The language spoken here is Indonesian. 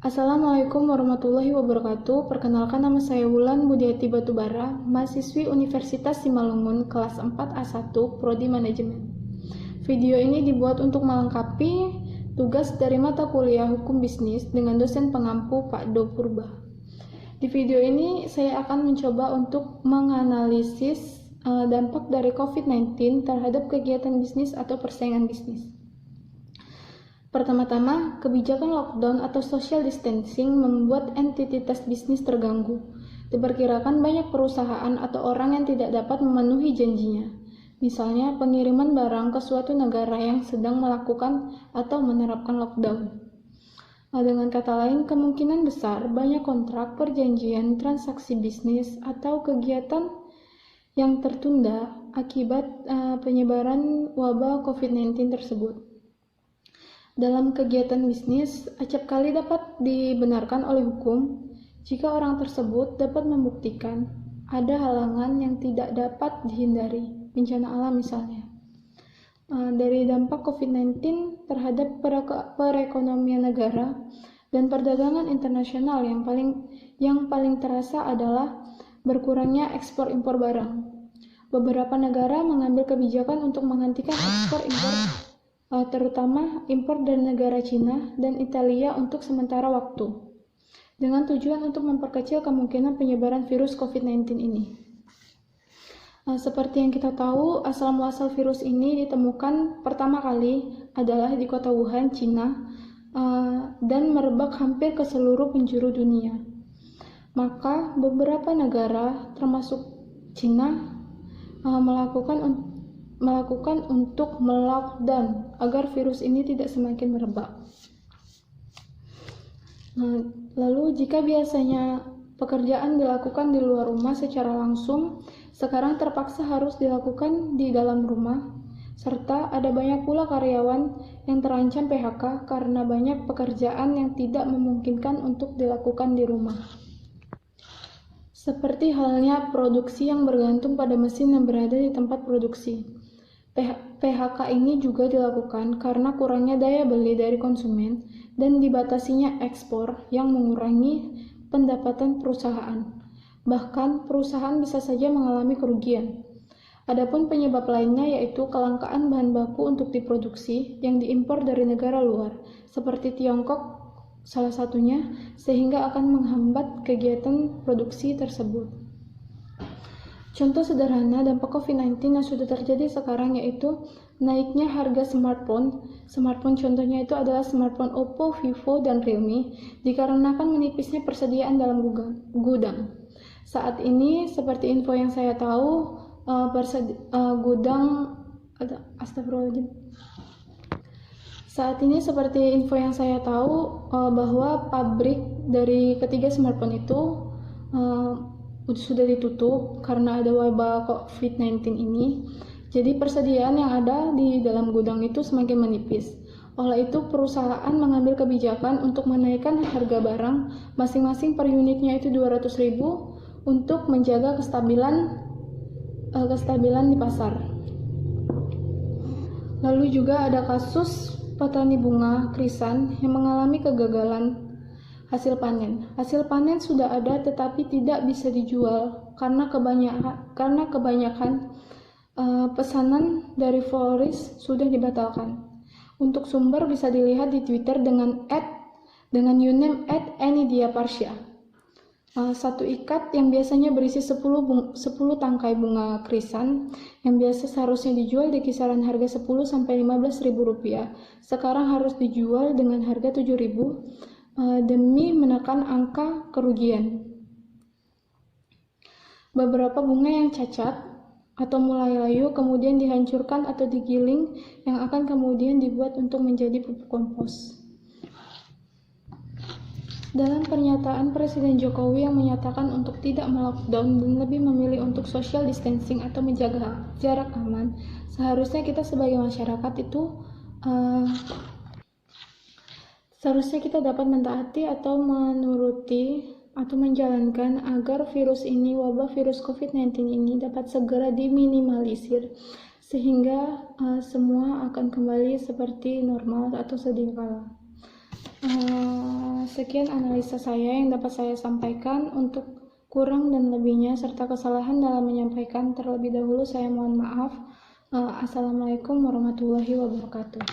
Assalamualaikum warahmatullahi wabarakatuh. Perkenalkan, nama saya Wulan Budiati Batubara, mahasiswi Universitas Simalungun kelas 4A1 Prodi Manajemen. Video ini dibuat untuk melengkapi tugas dari mata kuliah Hukum Bisnis dengan dosen pengampu Pak Do Purba. Di video ini saya akan mencoba untuk menganalisis dampak dari COVID-19 terhadap kegiatan bisnis atau persaingan bisnis. Pertama-tama, kebijakan lockdown atau social distancing membuat entitas bisnis terganggu. Diperkirakan banyak perusahaan atau orang yang tidak dapat memenuhi janjinya. Misalnya, pengiriman barang ke suatu negara yang sedang melakukan atau menerapkan lockdown. Dengan kata lain, kemungkinan besar banyak kontrak, perjanjian, transaksi bisnis, atau kegiatan yang tertunda akibat penyebaran wabah COVID-19 tersebut. Dalam kegiatan bisnis, acap kali dapat dibenarkan oleh hukum jika orang tersebut dapat membuktikan ada halangan yang tidak dapat dihindari, bencana alam misalnya. Dari dampak COVID-19 terhadap perekonomian negara dan perdagangan internasional yang paling terasa adalah berkurangnya ekspor impor barang. Beberapa negara mengambil kebijakan untuk menghentikan ekspor impor terutama impor dari negara Cina dan Italia untuk sementara waktu, dengan tujuan untuk memperkecil kemungkinan penyebaran virus COVID-19 ini. Seperti yang kita tahu, asal-muasal virus ini ditemukan pertama kali adalah di kota Wuhan, Cina, dan merebak hampir ke seluruh penjuru dunia. Maka beberapa negara, termasuk Cina, melakukan untuk melockdown agar virus ini tidak semakin merebak. Lalu jika biasanya pekerjaan dilakukan di luar rumah secara langsung, sekarang terpaksa harus dilakukan di dalam rumah, serta ada banyak pula karyawan yang terancam PHK karena banyak pekerjaan yang tidak memungkinkan untuk dilakukan di rumah. Seperti halnya produksi yang bergantung pada mesin yang berada di tempat produksi. PHK ini juga dilakukan karena kurangnya daya beli dari konsumen dan dibatasinya ekspor yang mengurangi pendapatan perusahaan. Bahkan perusahaan bisa saja mengalami kerugian. Adapun penyebab lainnya yaitu kelangkaan bahan baku untuk diproduksi yang diimpor dari negara luar, seperti Tiongkok salah satunya, sehingga akan menghambat kegiatan produksi tersebut. Contoh sederhana dampak COVID-19 yang sudah terjadi sekarang yaitu naiknya harga smartphone. Smartphone contohnya itu adalah smartphone Oppo, Vivo, dan Realme, dikarenakan menipisnya persediaan dalam gudang. Saat ini, seperti info yang saya tahu, bahwa pabrik dari ketiga smartphone itu sudah ditutup karena ada wabah COVID-19 ini. Jadi persediaan yang ada di dalam gudang itu semakin menipis. Oleh itu perusahaan mengambil kebijakan untuk menaikkan harga barang masing-masing per unitnya itu 200.000 untuk menjaga kestabilan di pasar. Lalu juga ada kasus petani bunga krisan yang mengalami kegagalan hasil panen. Hasil panen sudah ada tetapi tidak bisa dijual karena kebanyakan pesanan dari florist sudah dibatalkan. Untuk sumber bisa dilihat di Twitter dengan uname @anydiaparsya. Satu ikat yang biasanya berisi 10 tangkai bunga krisan yang biasa seharusnya dijual di kisaran harga 10 sampai 15.000 rupiah, sekarang harus dijual dengan harga 7.000 demi menekan angka kerugian. Beberapa bunga yang cacat atau mulai layu kemudian dihancurkan atau digiling yang akan kemudian dibuat untuk menjadi pupuk kompos. Dalam pernyataan Presiden Jokowi yang menyatakan untuk tidak melockdown dan lebih memilih untuk social distancing atau menjaga jarak aman, seharusnya kita sebagai masyarakat itu seharusnya kita dapat mentaati atau menuruti atau menjalankan agar wabah virus COVID-19 ini dapat segera diminimalisir sehingga semua akan kembali seperti normal atau sedia kala. Sekian analisa saya yang dapat saya sampaikan. Untuk kurang dan lebihnya serta kesalahan dalam menyampaikan, terlebih dahulu saya mohon maaf. Assalamualaikum warahmatullahi wabarakatuh.